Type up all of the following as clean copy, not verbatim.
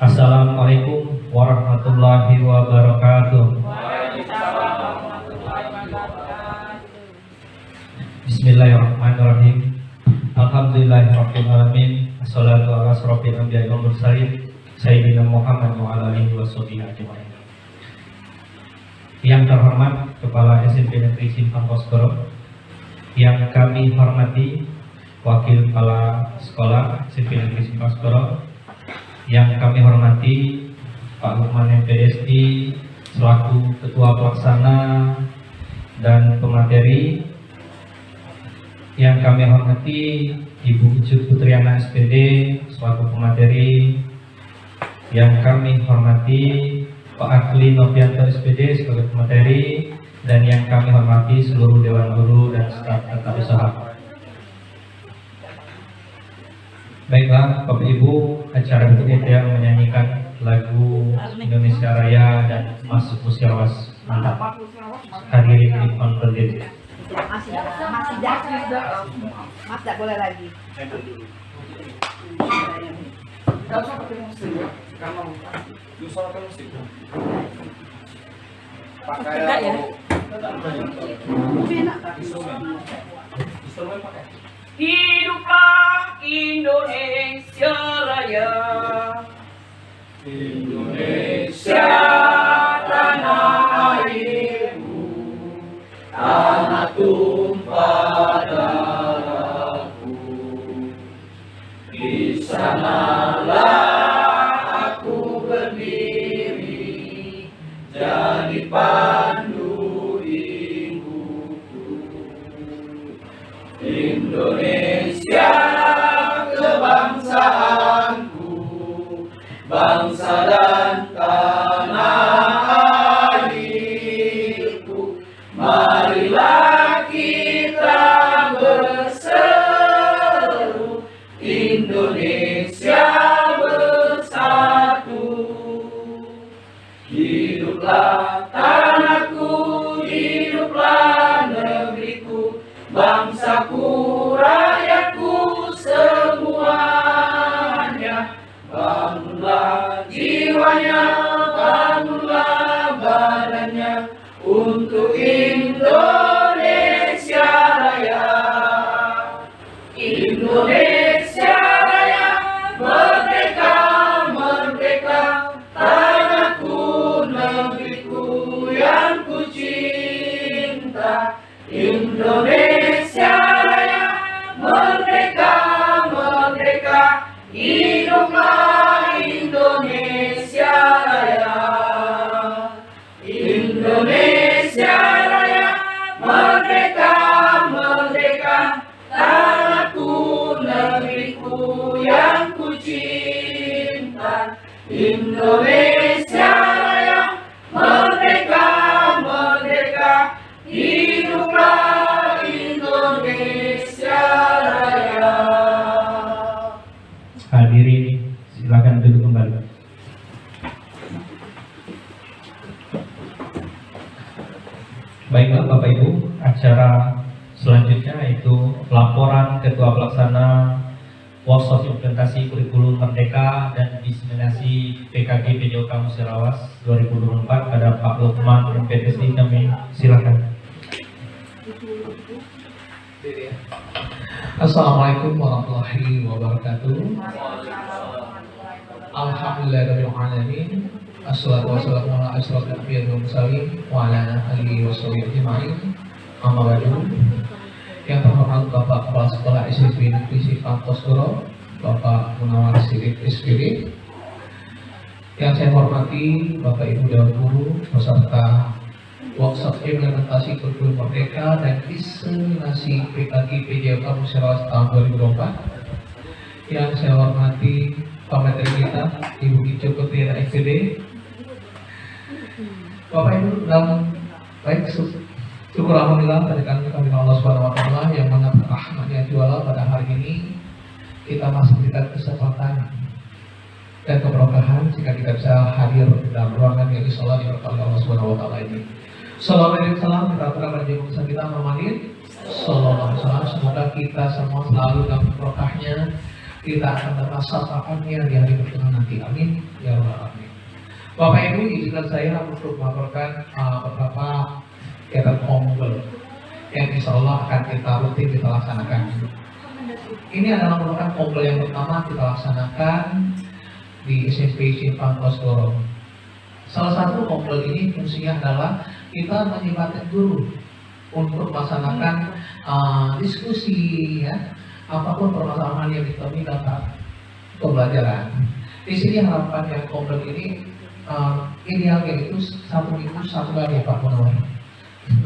Assalamualaikum warahmatullahi wabarakatuh. Bismillahirrahmanirrahim. Alhamdulillahirabbil alamin. Assalatu ala asrofil anbiya'i wal mursalin sayyidina Muhammad wa ala alihi washabihi ajmain. Yang terhormat Kepala SMP Negeri Simpang Poskoro, yang kami hormati Wakil Kepala Sekolah SMP Negeri Simpang Poskoro, yang kami hormati Pak Lukman MPSI selaku Ketua Pelaksana dan pemateri, yang kami hormati Ibu Ucup Putriana SPD selaku pemateri, yang kami hormati Pak Akli Novianto SPD sebagai pemateri, dan yang kami hormati seluruh Dewan Guru dan staf tata usaha. Baiklah Bapak Ibu, acara berikut yang menyanyikan lagu Indonesia Raya dan Mas Musyawas Mantap. Hadirin Ikhwan berdiri. Masih Mas tidak boleh lagi. Hiduplah Indonesia Raya, Indonesia tanah airku, tanah tumpah darahku. Di sanalah aku berdiri, jadi pandu ibuku. Indonesia kebangsaanku, bangsa dan tanah airku. Marilah kita berseru, Indonesia bersatu. Hiduplah tanahku, hiduplah negeriku, bangsaku, rakyatku semuanya. Bangunlah jiwanya, bangunlah badannya, untuk Indonesia Raya. Indonesia Raya, merdeka, merdeka, tanahku, negeriku yang ku cinta. Indonesia Raya, merdeka, merdeka, hiduplah Indonesia Raya. Indonesia Raya, merdeka, merdeka, tanahku, negeriku yang ku cinta. Indonesia Raya, merdeka, merdeka, hiduplah Indonesia Raya. Hadirin silakan duduk kembali. Baiklah Bapak Ibu, acara selanjutnya yaitu laporan Ketua Pelaksana Workshop Implementasi Kurikulum Merdeka dan Diseminasi PKG PJOK Musyawas 2024 pada Pak Lukman MPSI. Kami silakan. Assalamualaikum warahmatullahi wabarakatuh. Alhamdulillahirabbil alamin. Assalatu wassalamu ala asyrofil anbiya'i wal mursalin wa ala alihi washabihi ajmain. Amma ba'du. Yang terhormat Bapak Kepala Sekolah SMP Negeri Simpang Poskoro, Bapak Munawar Sidik SPD. Yang saya hormati Bapak Ibu Dewan Guru beserta Workshop Implementasi Kurikulum Merdeka dan Diseminasi PKG PJOK Musyawas tahun 2024. Yang saya hormati pemateri kita Ibu Ucup Putriana SPD. Bapak Ibu, dalam baik syukur alhamdulillah kehadiran kami Allah Subhanahu wa taala yang mana rahmatnya juala pada hari ini kita masih diberikan kesempatan dan keberkahan jika kita bisa hadir dalam ruangan yang insyaallah diberkahi Allah Subhanahu wa taala ini. Sallallahu alaihi wasallam, kita akan bisa kita Muhammadin sallallahu alaihi wasallam. Semoga kita semua selalu dalam berkahnya kita akan dapat syafaatnya di hari pertemuan nanti. Amin ya rabbal alamin. Bapak Ibu, izinkan saya untuk melaporkan beberapa kegiatan konggel yang insya Allah akan kita rutin kita laksanakan. Ini adalah merupakan konggel yang pertama kita laksanakan di SMP Simpang Kosgoro. Salah satu konggel ini fungsinya adalah kita menyempatkan guru untuk melaksanakan diskusi, ya, apapun permasalahan yang ditemui dalam pembelajaran. Di sini harapan yang konggel ini idealnya itu 1 minggu 1 kali, Pak Munawar.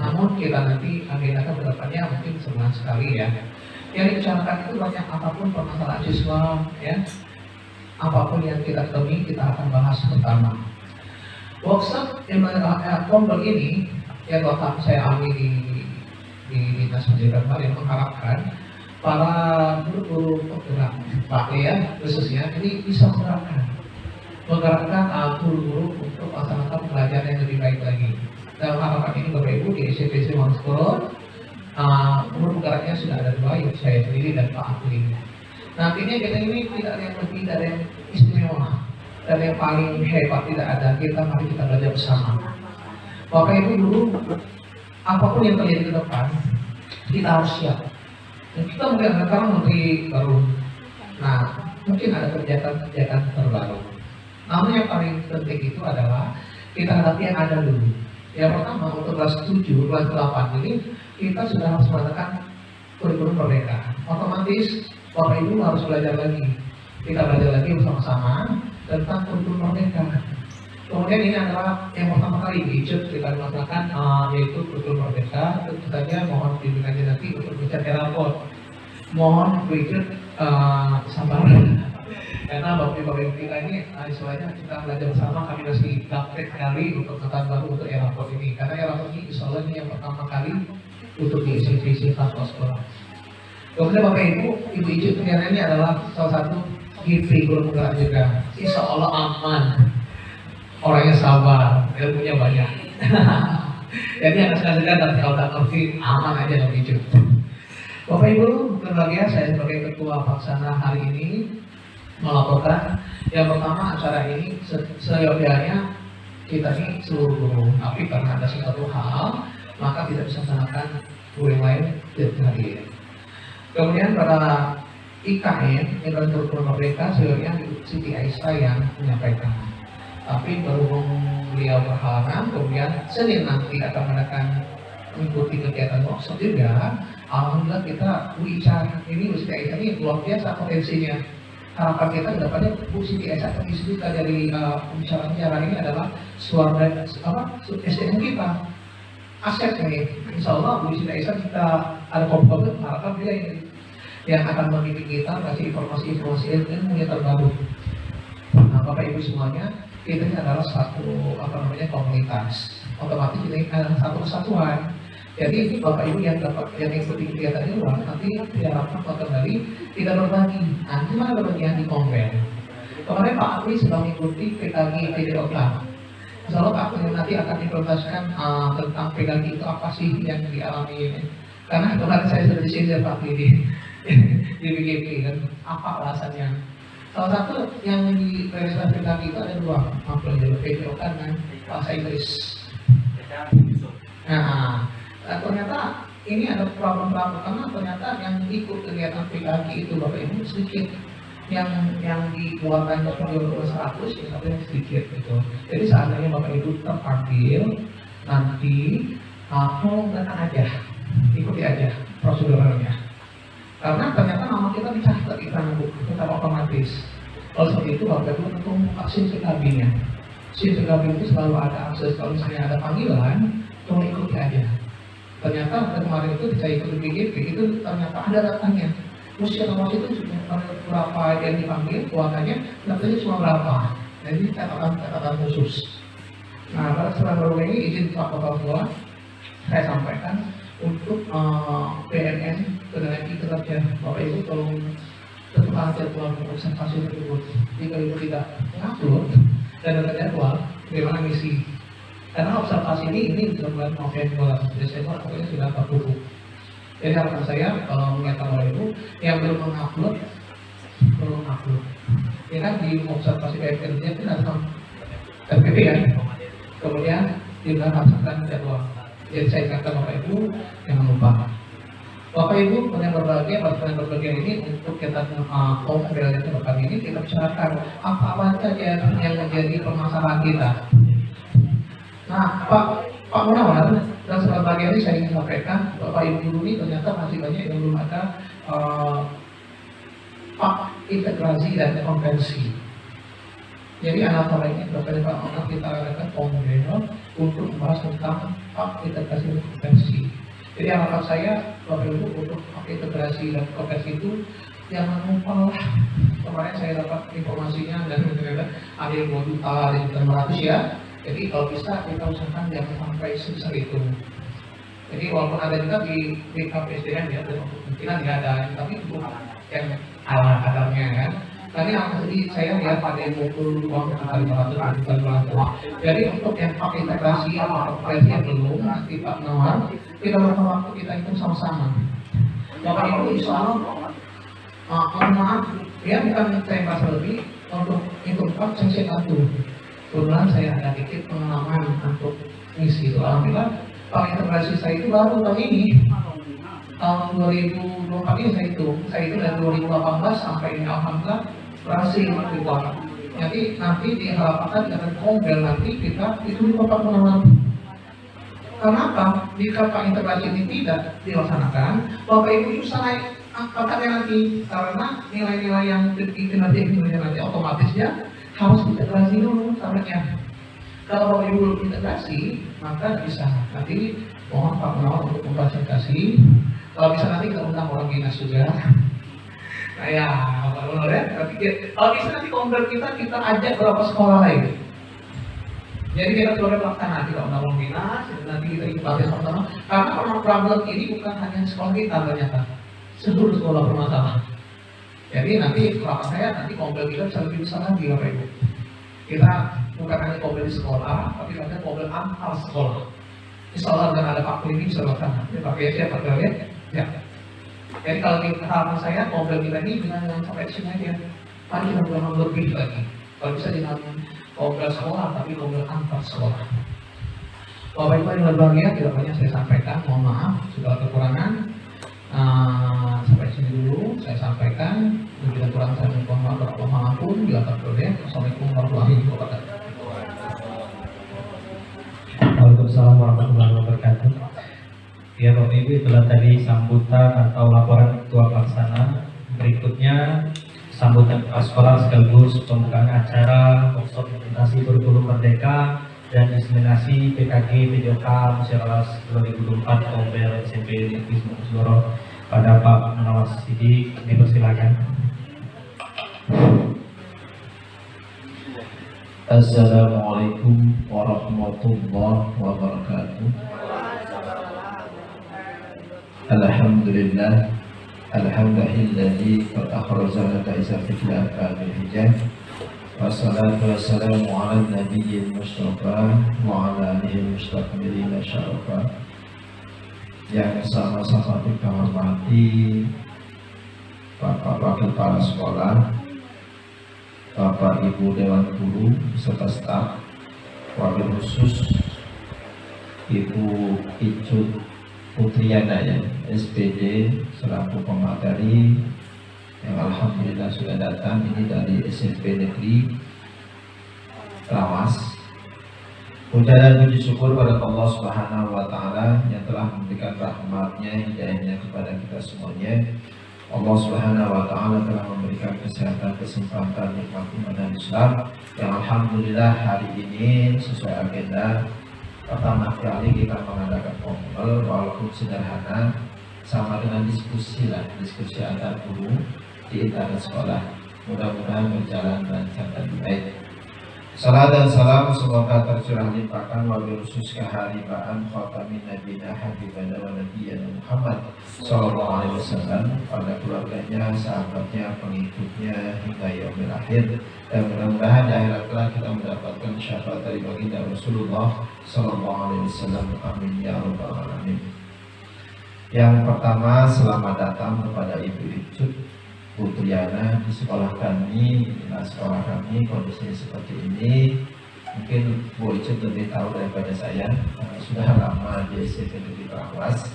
Namun kita nanti agendakan kedepannya mungkin sebulan sekali, ya. Yang dibicarakan itu banyak, apapun permasalahan siswa, ya, apapun yang kita temui kita akan bahas pertama. Workshop konggel ini yang waktu saya ambil di Dinas Pendidikan Bali mengharapkan para guru-guru penggerak, Pak, ya, khususnya ini bisa menggerakkan guru-guru untuk melaksanakan pelajaran yang lebih baik lagi. Dalam harapan ini Bapak Ibu di SMP Simpang Kosgoro, guru penggeraknya sudah ada 2, yaitu saya sendiri dan Pak Akli. Nantinya kita ini tidak ada yang lebih, tidak ada yang istimewa, tidak ada yang paling hebat, tidak ada. Mari kita belajar bersama. Bapak Ibu dulu, apapun yang terjadi ke depan, kita harus siap. Dan kita mungkin sekarang menteri baru, nah mungkin ada kebijakan terbaru. Namun yang paling penting itu adalah kita hadapi yang ada dulu. Yang pertama untuk kelas 7, kelas 8 ini kita sudah harus menggunakan kurikulum merdeka. Otomatis Bapak Ibu harus belajar lagi. Kita belajar lagi bersama-sama tentang kurikulum merdeka. Kemudian ini adalah yang pertama kali di kita melaksanakan yaitu kurikulum merdeka. Tentu saja mohon bimbingannya nanti untuk bicara rapor. Mohon berikut sabar. Karena Bapak-Ibu kita ini istilahnya kita belajar bersama, kami masih praktek sekali untuk ketan baru untuk rapor ini. Karena rapor ini insya Allah ini yang pertama kali untuk di SMP Simpang Kosgoro. Kemudian Bapak Ibu, Ibu Icu ternyata ini adalah salah satu gizi guru penggerak juga. Insya Allah aman, orangnya sabar, ilmunya banyak. Jadi anak sekalian nanti kalau tak ngerti aman aja Bapak Icu. Bapak Ibu, berbahagia saya sebagai ketua pelaksana hari ini melaporkan yang pertama acara ini seyogyanya kita ini seluruh guru, tapi karena ada suatu hal maka tidak bisa melaksanakan guru yang lain tidak hadir. Kemudian pada IKN yang kurikulum merdeka seyogyanya Siti Aisyah yang menyampaikan, tapi berhubung beliau berhalangan, kemudian Senin nanti akan mengikuti kegiatan workshop juga. Alhamdulillah kita Bu Ica ini, Bu Siti Aisyah ini luar biasa potensinya. Harapan kita kedepannya Bu Siti Aisyah kita dari pembicaraan ini adalah suara SDM kita, aset ini. Insya Allah Bu Siti Aisyah kita ada komponen, harapan dia ini yang akan membimbing kita kasih informasi-informasi ilmu yang terbaru. Nah, Bapak Ibu semuanya, kita ini adalah satu komunitas. Otomatis ini adalah satu kesatuan. Jadi ini Bapak Ibu yang dapat yang ikuti kegiatan di luar, nanti diharapkan kembali tidak berbagi. Nah, gimana berbagian di konven? Kemarin Pak Akli sedang mengikuti PKG video Club. Insya Allah Pak Akli nanti akan implementasikan tentang PKG itu apa sih yang dialami ini. Karena kemarin saya sudah disini Pak Akli di BGP kan, apa alasannya? Salah satu yang di realisasi PKG itu ada 2, mempelajari video kan bahasa Inggris. Ternyata ini ada problem-problem karena ternyata yang ikut kegiatan PKG itu Bapak Ibu sedikit, yang dikeluarkan dari 100 ya tapi sedikit gitu. Jadi seandainya Bapak Ibu terpanggil nanti tolong datang aja, ikuti aja prosedurnya. Karena ternyata nama kita dicatat di tangan buku tetap otomatis. Kalau seperti itu Bapak Ibu tentu membuka SIM PKB-nya. SIM PKB itu selalu ada akses, kalau misalnya ada panggilan, tolong ikuti aja. Ternyata kemarin itu saya ikut di BGP itu ternyata ada datanya. Usia nomor itu berapa yang dipanggil, kuotanya, datanya cuma berapa. Jadi catatan khusus. Nah, pada setelah baru ini izin Pak Kepala Sekolah, saya sampaikan untuk PNN peneliti kerja. Bapak Ibu tolong tetap jadwal observasi tersebut. Jika Ibu tidak mengupload dan ada jadwal, bagaimana misi? Karena observasi ini sudah bulan November, Desember, pokoknya sudah 40. Jadi harapan saya kalau mengingatkan oleh Ibu yang belum mengupload, maklum. Ya kan di observasi PPRJ itu ada RPP kan. Kemudian kita laksanakan jadwal. Jadi saya kata Bapak Ibu jangan lupa. Bapak Ibu yang berbahagia, yang berbahagia ini untuk kita konkret depan ini kita bicarakan apa saja yang menjadi permasalahan kita. Nah, Pak Munawar dan sahabat bahagia ini saya ingin sampaikan Bapak Ibu ini ternyata masih banyak yang belum ada pak integrasi dan konvensi. Jadi antara ini Bapak Ibu kita adakan konkret untuk membahas tentang pak integrasi dan konvensi. Jadi harapan saya Bapak Ibu untuk integrasi dan konversi itu jangan lupa lah. Kemarin saya dapat informasinya dan ternyata ada yang 2 juta, ada yang 500 ya. Jadi kalau bisa kita usahakan jangan sampai sebesar itu. Jadi walaupun ada juga di KPSDM ya, dan kemungkinan dia ada, tapi itu yang ala kadarnya kan. Tadi jadi saya lihat ada yang ngumpul uang sekitar 500. Jadi untuk yang pakai integrasi atau konversi yang belum, nanti Pak Nawar kita beberapa waktu kita itu sama-sama. Bapak Ibu insya Allah, mohon maaf, ya bukan saya merasa lebih untuk itu Pak saya satu. Kebetulan saya ada dikit pengalaman untuk misi itu. Alhamdulillah, Pak integrasi saya itu baru tahun ini. Tahun 2024 ini saya itu dari 2018 sampai ini alhamdulillah berhasil dibuat. Jadi nanti diharapkan dengan kongres nanti kita itu di Bapak Munawar. Kenapa? Jika Pak integrasi ini tidak dilaksanakan, Bapak Ibu susah naik pangkatnya nanti karena nilai-nilai yang nanti otomatisnya harus integrasi dulu caranya. Kalau Bapak Ibu belum integrasi, maka bisa nanti mohon Pak Munawar untuk memfasilitasi. Kalau bisa nanti kita undang orang dinas juga. Nah ya, Pak Munawar ya. Kalau bisa nanti kongres kita ajak beberapa sekolah lain. Jadi kita sudah pelaksana, tidak undang dinas, nanti kita ikuti sama-sama. Karena problem ini bukan hanya sekolah kita ternyata, seluruh sekolah bermasalah. Jadi nanti harapan saya nanti kongres kita bisa lebih besar lagi Bapak Ibu. Kita bukan hanya kongres di sekolah, tapi ada kongres antar sekolah. Insya Allah dan ada Pak ini bisa laksana. Ya Pak ya, Pak ya. Ya. Jadi kalau harapan saya kongres kita ini dengan sampai sini aja. Paling jangan lebih lagi. Kalau bisa dengan kongres sekolah, tapi kongres antar sekolah. Bapak Ibu yang berbahagia, tidak banyak saya sampaikan, mohon maaf, segala kekurangan. Sampai sini dulu saya sampaikan. Bila kurang saya mohon maaf, berapapun bila terpercaya. Assalamualaikum warahmatullahi wabarakatuh. Waalaikumsalam warahmatullahi wabarakatuh. Ya Bapak Ibu, itulah tadi sambutan atau laporan Ketua Pelaksana. Berikutnya sambutan kepala sekolah sekaligus pembukaan acara workshop implementasi kurikulum merdeka dan inseminasi PKG PJOK Musyawarah 2024 Kombel SMP Negeri Semarang pada Pak Munawar Sidik. Dipersilakan. Assalamualaikum warahmatullahi wabarakatuh. Alhamdulillah, alhamdulilladzi qad akhrajana ta'isa fitlah al-hijab. Wassalatu wassalamu ala nabiyyil mustafa wa ala alihi mustaqbilina syarafa. Yang sama-sama kita hormati Bapak Wakil Kepala Sekolah, Bapak Ibu Dewan Guru beserta staf, wabil khusus Ibu Icut Putriana ya, SPD selaku pemateri yang alhamdulillah sudah datang ini dari SMP Negeri Lawas. Puja dan puji syukur pada Allah Subhanahu wa Ta'ala yang telah memberikan rahmatnya, hidayahnya kepada kita semuanya. Allah Subhanahu wa Ta'ala telah memberikan kesehatan, kesempatan, nikmat iman dan Islam yang alhamdulillah hari ini sesuai agenda pertama kali kita mengadakan kongres walaupun sederhana sama dengan diskusi antar guru di internet sekolah. Mudah-mudahan berjalan lancar dan baik. Salam dan salam semoga tercurah limpahkan wabil khusus keharibaan khatamin nabiyina habibana wa nabiyyina Muhammad sallallahu alaihi wasallam pada keluarganya, sahabatnya, pengikutnya hingga yaumil akhir, dan mudah-mudahan di akhirat kelak kita mendapatkan syafaat dari baginda Rasulullah sallallahu alaihi wasallam. Amin ya rabbal alamin. Yang pertama, selamat datang kepada Ibu Icut Bu Triana di sekolah kami, kondisinya seperti ini. Mungkin Bu Icet lebih tahu daripada saya, sudah lama di SMP Negeri Parawas.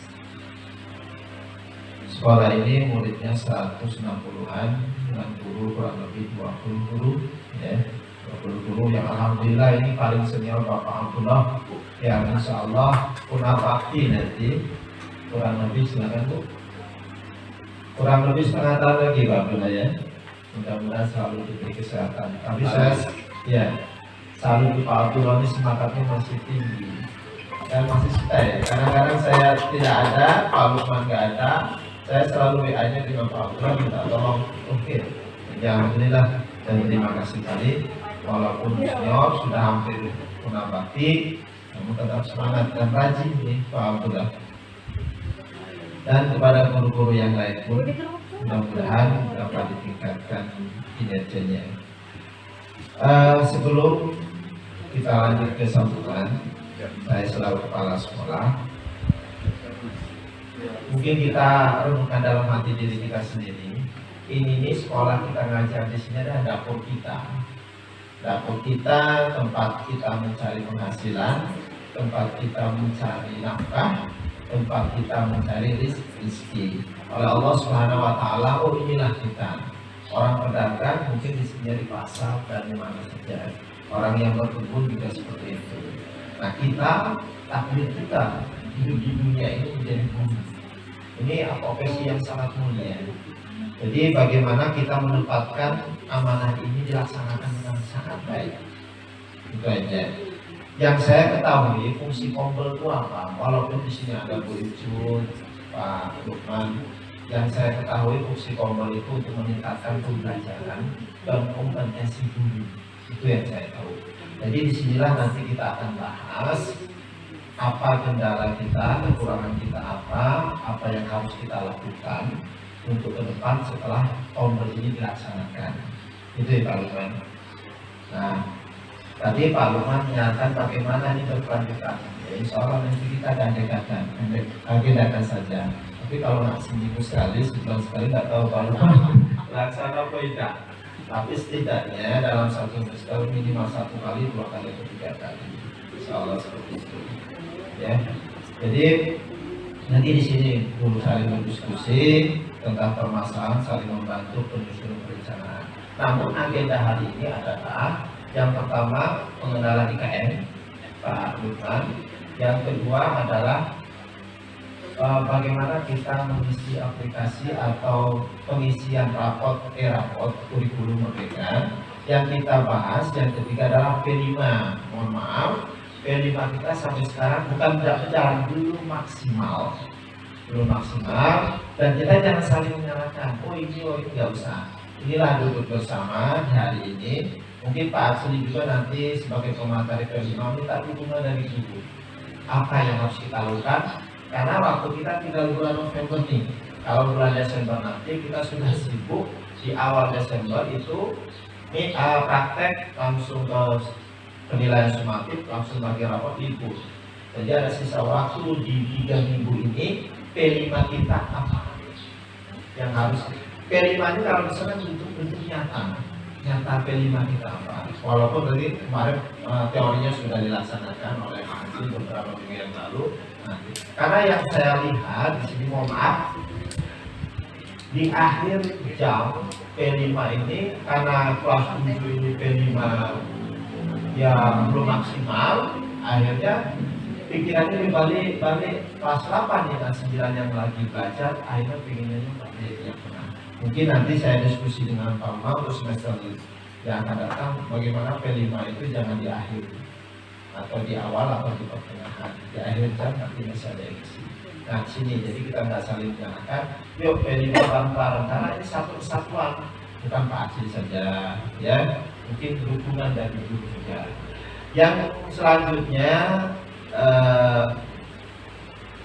Sekolah ini muridnya 160-an, dengan guru kurang lebih 20 guru, ya, 20 guru yang alhamdulillah ini paling senior Bapak Abdullah, yang insya Allah punah bakti nanti kurang lebih, silakan Bu, kurang lebih setengah tahun lagi Pak Abdullah ya. Mudah-mudahan selalu diberi kesehatan. Tapi saya ya selalu di Pak Abdullah ini semangatnya masih tinggi dan masih stay. Kadang-kadang saya tidak ada, Pak Lukman nggak ada, saya selalu WA-nya dengan Pak Abdullah minta tolong. Oke, ya alhamdulillah dan terima kasih kali. Walaupun senior sudah hampir punah bakti, namun tetap semangat dan rajin nih Pak Abdullah. Dan kepada guru-guru yang lain pun mudah-mudahan dapat ditingkatkan kinerjanya. Sebelum kita lanjut ke sambutan, saya selalu kepala sekolah. Mungkin kita renungkan dalam hati diri kita sendiri. Ini sekolah kita ngajar di sini adalah dapur kita. Dapur kita tempat kita mencari penghasilan, tempat kita mencari nafkah, tempat kita mencari rezeki. Oleh Allah Subhanahu Wa Taala, oh inilah kita. Orang pedagang mungkin di sini di pasar dan di mana saja. Orang yang berkebun juga seperti itu. Nah kita, takdir kita hidup di dunia ini menjadi guru. Ini profesi yang sangat mulia. Jadi bagaimana kita menempatkan amanah ini dilaksanakan dengan sangat baik. Itu aja. Yang saya ketahui fungsi kompel itu apa? Walaupun di sini ada Bu Icun, Pak Lukman, yang saya ketahui fungsi kompel itu untuk meningkatkan pembelajaran dan kompetensi guru. Itu yang saya tahu. Jadi disinilah nanti kita akan bahas apa kendala kita, kekurangan kita apa yang harus kita lakukan untuk ke depan setelah kompel ini dilaksanakan. Itu ya Pak Lukman. Nah, tadi Pak Lukman menyatakan bagaimana ini berkelanjutan. Ya, insya Allah nanti kita agendakan saja. Tapi kalau nggak seminggu sekali, sebulan sekali nggak tahu Pak Lukman laksana apa tidak. Tapi setidaknya dalam satu semester minimal 1 kali, 2 kali, atau 3 kali. Insya Allah seperti itu. Ya, jadi nanti di sini guru saling berdiskusi tentang permasalahan, saling membantu penyusunan perencanaan. Namun agenda hari ini adalah yang pertama pengenalan IKN Pak Lukman, yang kedua adalah bagaimana kita mengisi aplikasi atau pengisian raport kurikulum merdeka. Yang kita bahas yang ketiga adalah P5. Mohon maaf, P5 kita sampai sekarang bukan tidak berjalan, belum maksimal, dan kita jangan saling menyalahkan. Oh ini nggak usah. Inilah duduk bersama di hari ini. Mungkin Pak Arsli juga nanti sebagai pemateri P5 minta dukungan dari Ibu. Apa yang harus kita lakukan? Karena waktu kita tinggal bulan November nih. Kalau bulan Desember nanti kita sudah sibuk. Di awal Desember itu praktek langsung ke penilaian sumatif, langsung bagi raport Ibu. Jadi ada sisa waktu di 3 minggu ini. P5 kita apa yang harus? P5 ini kalau misalnya bentuk nyata P5 kita apa? Walaupun tadi kemarin teorinya sudah dilaksanakan oleh Pak Haji beberapa minggu yang lalu. Karena yang saya lihat di sini, mohon maaf, di akhir jam P5 ini karena kelas 7 ini P5 ya belum maksimal, akhirnya pikirannya balik kelas 8 ya, 9 yang lagi belajar, akhirnya pengennya yang pernah. Mungkin nanti saya diskusi dengan Pak Mau untuk semester yang akan datang, bagaimana P5 itu jangan di akhir atau di awal atau di pertengahan, di akhir jam nanti bisa ada isi. Nah sini jadi kita nggak saling menyalahkan. Yuk P5 bareng-bareng, karena ini satu kesatuan, bukan Pak Acil saja, ya mungkin dukungan dari guru juga. Yang selanjutnya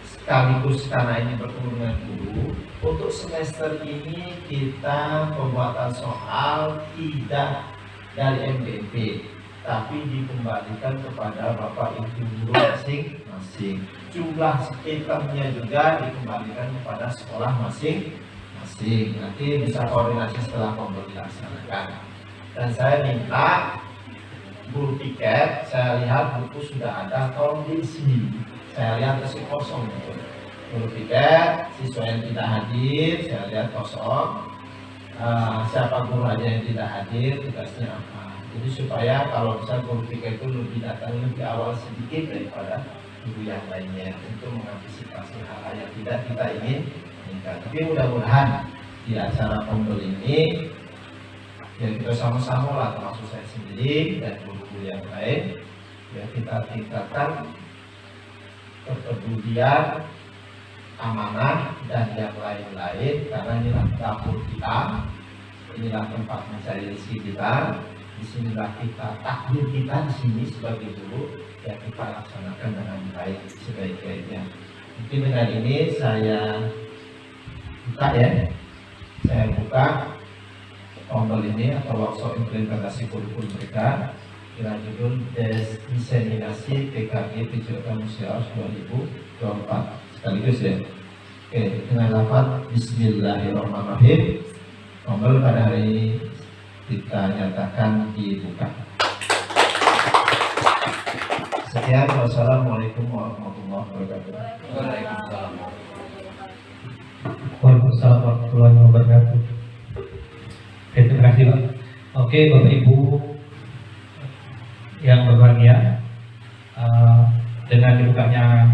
sekaligus karena ini bertemu dengan guru, untuk semester ini kita pembuatan soal tidak dari MDP, tapi dikembalikan kepada Bapak Ibu guru masing-masing. Jumlah itemnya juga dikembalikan kepada sekolah masing-masing. masing-masing. Nanti bisa koordinasi setelah pembeli dilaksanakan. Dan saya minta guru tiket, saya lihat buku sudah ada, tolong diisi. Saya lihat masih kosong gitu. Guru tiket, siswa yang tidak hadir, saya lihat kosong. Siapa guru aja yang tidak hadir, tugasnya apa. Jadi supaya kalau bisa guru tiket itu lebih datang lebih awal sedikit daripada guru yang lainnya untuk mengantisipasi hal yang tidak kita ingin. Tapi mudah-mudahan di acara pembel ini ya kita sama-sama lah, termasuk saya sendiri dan guru-guru yang lain, ya kita tingkatkan kepedulian, amanah dan yang lain-lain, karena inilah dapur kita, inilah tempat mencari rezeki kita, disinilah kita takdir kita di sini sebagai guru, ya kita laksanakan dengan baik sebaik-baiknya. Mungkin dengan ini saya buka ya, saya buka tombol ini atau workshop implementasi kurikulum mereka dengan judul Diseminasi PKG Kejuruan Musyawarah 2024 sekaligus ya. Oke, dengan lafaz Bismillahirrahmanirrahim, tombol pada hari ini kita nyatakan dibuka. Sekian, wassalamualaikum warahmatullahi wabarakatuh. Waalaikumsalam warahmatullahi wabarakatuh. Terima kasih Pak. Oke Bapak Ibu yang berbahagia, dengan dibukanya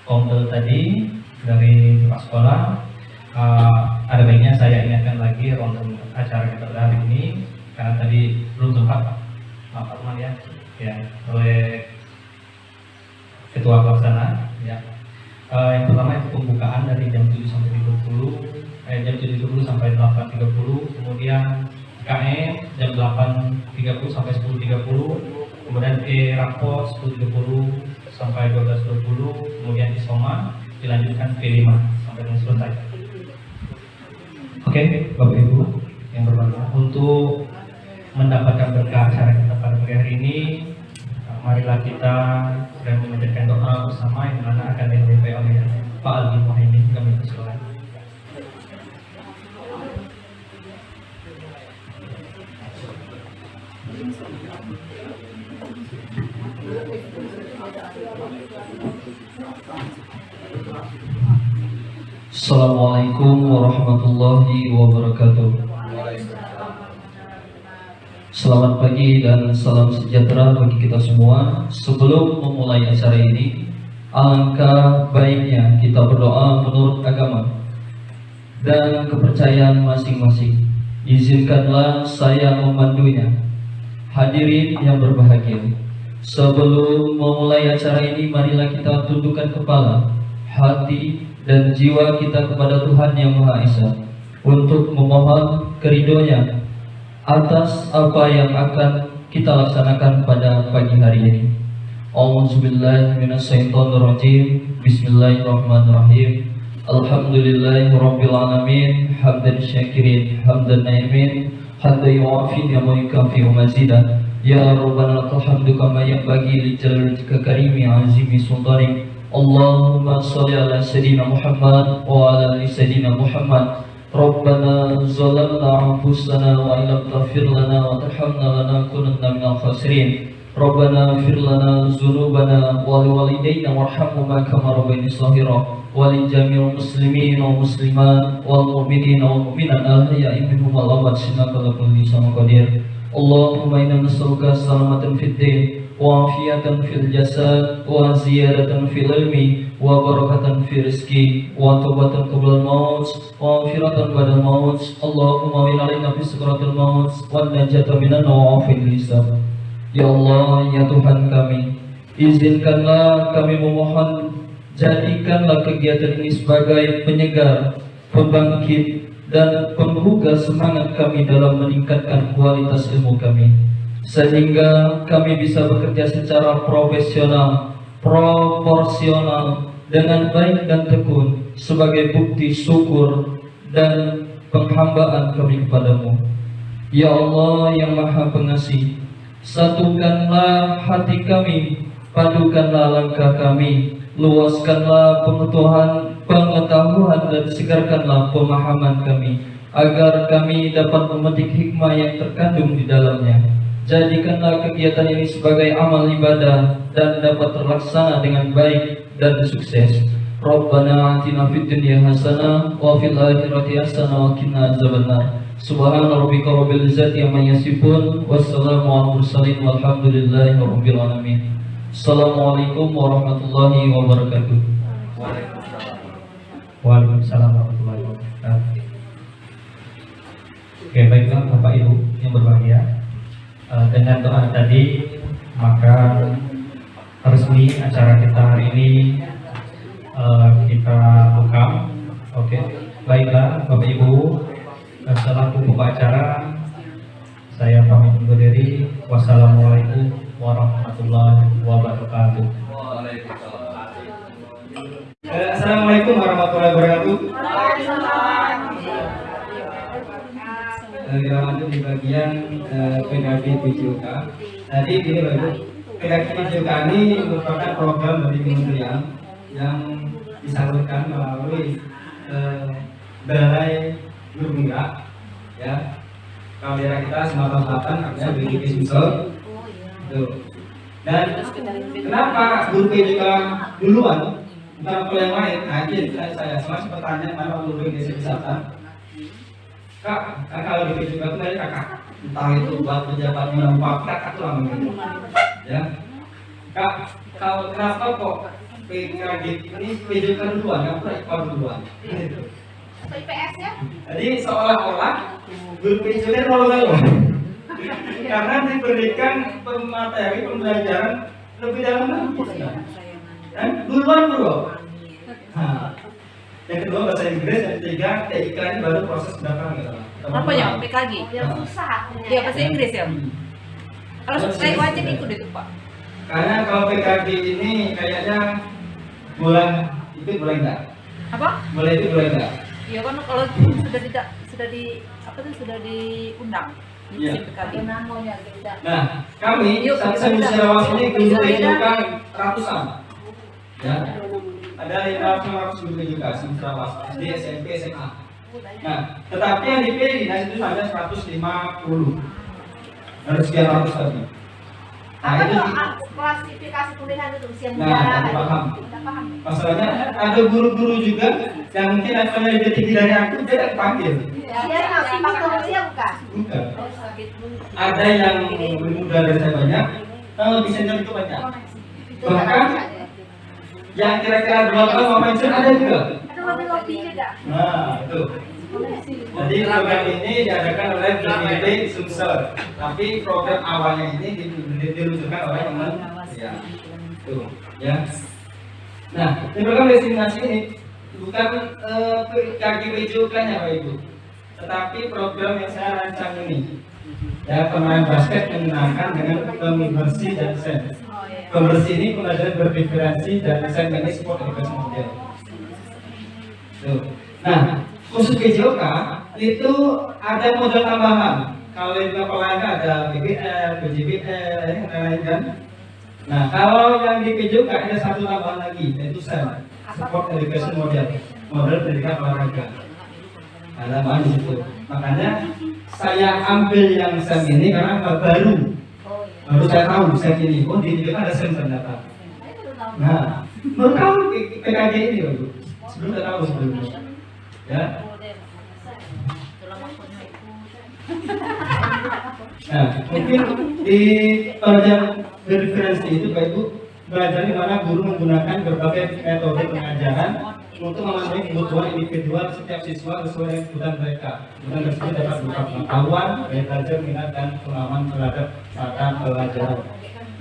tombol tadi dari Pak Sekolah, ada baiknya saya ingatkan lagi ronde acara kita pada hari ini, karena tadi belum sempat Pak Arman ya oleh Ketua Pelaksana ya. Yang pertama itu pembukaan dari jam 7 sampai 30, jam 7.30 sampai 8.30, kemudian KM jam 8.30 sampai 10.30, kemudian Rapot 10.30 sampai 12.20, kemudian Isoma dilanjutkan P5 sampai selesai. Oke, Bapak Ibu yang berbahagia, untuk mendapatkan berkah acara kita pada pagi hari ini, marilah kita sedang memanjatkan doa bersama yang mana akan dipimpin oleh Pak Aldi Muhaimin. Kami persilakan. Assalamualaikum warahmatullahi wabarakatuh. Selamat pagi dan salam sejahtera bagi kita semua. Sebelum memulai acara ini, alangkah baiknya kita berdoa menurut agama dan kepercayaan masing-masing. Izinkanlah saya memandunya. Hadirin yang berbahagia, sebelum memulai acara ini, marilah kita tundukkan kepala, hati, dan jiwa kita kepada Tuhan Yang Maha Esa untuk memohon keridho-Nya atas apa yang akan kita laksanakan pada pagi hari ini. A'udzubillahi minasyaitonirrajim. Bismillahirrahmanirrahim. Alhamdulillahirabbil alamin, hamdan syakirin, hamdan na'imin, hatta yu'afi wa yukafi mazidah. Ya Rabbana lakal hamdu kama yanbaghi li jalali wajhika karimi azimi sultanik. Allahumma sholli ala sayyidina Muhammad wa ala ali sayyidina Muhammad. Rabbana zalamna anfusana wa illam taghfir lana wa tarhamna lanakunanna minal khasirin. Rabbana ighfir lana dzunubana wa liwalidayna warhamhuma kama rabbayani shaghira wa li jami'il muslimin wal muslimat wal mu'minin wal mu'minat al-ahya'i minhum wal amwat innaka ala kulli syai'in qadir. Allahumma inna nas'aluka salamatan fid din wa afiyatan fil jasad wa ziyadatan fil ilmi wa barakatan fi rizki wa taubatan qabla al-maut wa firatan ba'da al-maut. Allahumma min alaina fi sakratil maut wa najata minan wa afil hisab. Ya Allah, ya Tuhan kami, izinkanlah kami memohon, jadikanlah kegiatan ini sebagai penyegar, pembangkit, dan pembuka semangat kami dalam meningkatkan kualitas ilmu kami, sehingga kami bisa bekerja secara profesional, proporsional, dengan baik dan tekun sebagai bukti syukur dan penghambaan kami kepadamu. Ya Allah yang Maha Pengasih, satukanlah hati kami, padukanlah langkah kami, luaskanlah pengetahuan pengetahuan dan segarkanlah pemahaman kami, agar kami dapat memetik hikmah yang terkandung di dalamnya. Jadikanlah kegiatan ini sebagai amal ibadah dan dapat terlaksana dengan baik dan sukses. Rabbana atina fid dunya hasanah wa fil akhirati hasanah wa qina adzabannar. Subhana rabbika rabbil izzati amma yasifun, wassalamu alal mursalin walhamdulillahi rabbil alamin. Assalamualaikum warahmatullahi wabarakatuh. Waalaikumsalam warahmatullahi wabarakatuh. Oke, baiklah Bapak Ibu yang berbahagia, dengan doa tadi maka resmi acara kita hari ini kita buka. Oke, baiklah Bapak Ibu, selaku pembawa acara saya pamit undur diri. Wassalamualaikum warahmatullahi wabarakatuh. Assalamualaikum warahmatullahi wabarakatuh. Kita lanjut di bagian PKG PJOK. Tadi gini Bapak Ibu, PKG PJOK ini merupakan program dari kementerian yang disalurkan melalui Balai Guru Penggerak, ya. Kalau daerah kita Sumatera Selatan artinya BGP Sumsel. Dan kenapa guru PJOK duluan bukan apa yang lain? Nah, jadi saya selalu bertanya mana guru desa wisata. Kak, kalau di PJOK itu dari kakak, entah itu buat pejabat menempah kakak itu lama gitu, ya. Kak, kalau kenapa kok PKG ini PJOK duluan, kamu tuh ekor duluan? IPS ya? Jadi seolah-olah guru PJOK lalu-lalu karena diberikan materi pembelajaran lebih dalam lagi, kan? Duluan bro. Nah, yang kedua bahasa Inggris, yang ketiga TIK ini baru proses pendaftaran gitu. Apa ya PKG? Yang susah. Ya bahasa Inggris ya. Kalau saya wajib ikut itu Pak. Karena kalau PKG ini kayaknya bulan itu boleh enggak? Apa? Boleh itu boleh enggak? Ya kan kalau sudah diundang. Iya. PKG. Nah, kami Yuk, saat bisa, saya bisa. Musyawarah ini guru Bisa, PJOK bisa. ratusan. Ya. Ada 500 guru PJOK Musyawarah SD, SMP, SMA. Nah, tetapi yang dipilih dinas itu hanya 150 dari sekian ratus tadi. Nah, Apa itu tuh klasifikasi kuliah itu usia muda? Nah, aku paham. Tidak paham. masalahnya ada guru-guru juga yang mungkin levelnya lebih tinggi dari aku, dia tidak dipanggil. Dia masih faktor usia bukan? Bukan. Ada yang lebih muda dari saya banyak, yang lebih senior itu banyak. Bahkan yang kira-kira 2 tahun mau pensiun ada juga. Ada lobby juga. Nah, itu. Jadi program ini diadakan oleh BPD Sumsel, tapi program awalnya ini diluncurkan oleh teman ya. Tuh, ya. Nah, di program destinasi ini bukan PKG PJOK-nya Pak Ibu, tetapi program yang saya rancang ini. Ya, pemain basket menyenangkan dengan pembersih dan desain. Pembersih ini pembelajaran berdiferensi dan desain ini sport education model. Tuh. Nah, khusus PJOK itu ada modal tambahan. Kalau di level lain ada BBL, BJBL, yang lain kan. Nah, kalau yang di PJOK ada satu tambahan lagi, yaitu SEM, Sport Education Model, model pendidikan olahraga. Ada tambahan di situ. Makanya saya ambil yang SEM ini karena baru saya tahu SEM ini. Oh, di PJOK ada SEM ternyata. Nah, baru tahu PKG ini, Bapak. Sebelum saya tahu sebelumnya. Ya. Nah, mungkin di pelajaran berdiferensi itu Pak Ibu belajar di mana guru menggunakan berbagai metode pengajaran untuk memenuhi kebutuhan individual setiap siswa sesuai dengan kebutuhan mereka. Kebutuhan tersebut dapat berupa pengetahuan, gaya belajar, minat dan pengalaman terhadap mata pelajaran.